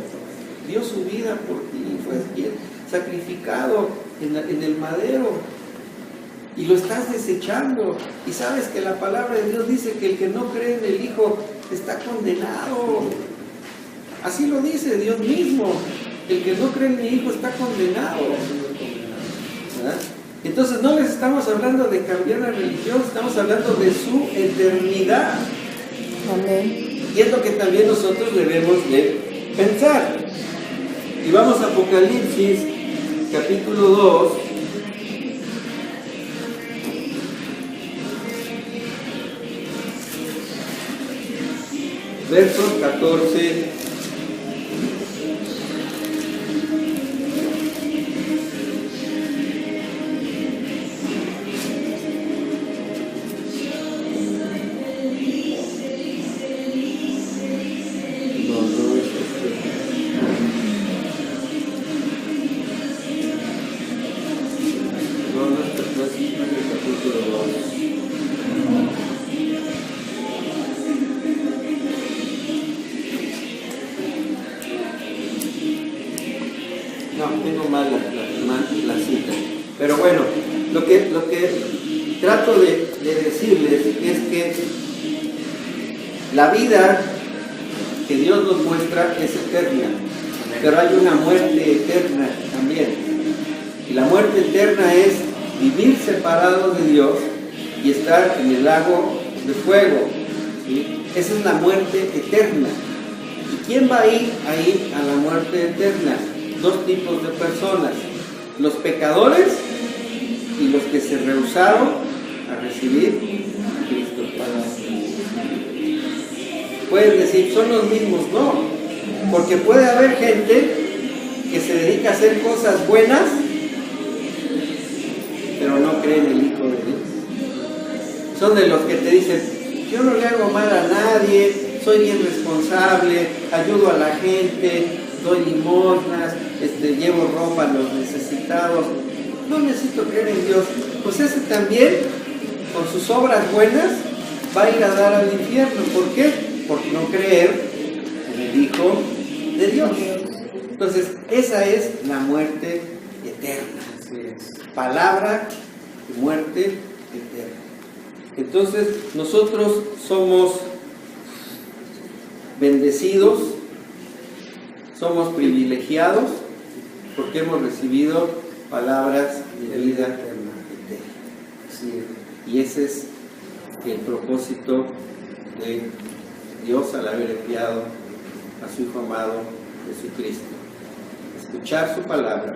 [SPEAKER 1] dio su vida por ti, fue sacrificado en el madero y lo estás desechando. Y sabes que la palabra de Dios dice que el que no cree en el Hijo está condenado. Así lo dice Dios mismo, el que no cree en mi Hijo está condenado. ¿Verdad? Entonces no les estamos hablando de cambiar la religión, estamos hablando de su eternidad.
[SPEAKER 2] Amén.
[SPEAKER 1] Y es lo que también nosotros debemos de pensar. Y vamos a Apocalipsis, capítulo 2. Versos 14 la cita. Pero bueno, lo que trato de decirles es que la vida que Dios nos muestra es eterna, pero hay una muerte eterna también. Y la muerte eterna es vivir separado de Dios y estar en el lago de fuego. ¿Sí? Esa es la muerte eterna. ¿Y quién va a ir ahí a la muerte eterna? Dos tipos de personas: los pecadores y los que se rehusaron a recibir a Cristo para sí. Pueden decir, son los mismos. No, porque puede haber gente que se dedica a hacer cosas buenas, pero no cree en el Hijo de Dios. Son de los que te dicen, yo no le hago mal a nadie, soy bien responsable, ayudo a la gente, doy limosnas, llevo ropa a los necesitados, no necesito creer en Dios. Pues ese también, con sus obras buenas, va a ir a dar al infierno. ¿Por qué? Por no creer en el Hijo de Dios. Entonces, esa es la muerte eterna. Palabra de muerte eterna. Entonces, nosotros somos bendecidos, somos privilegiados porque hemos recibido palabras de vida eterna. Y ese es el propósito de Dios al haber enviado a su Hijo amado Jesucristo. Escuchar su palabra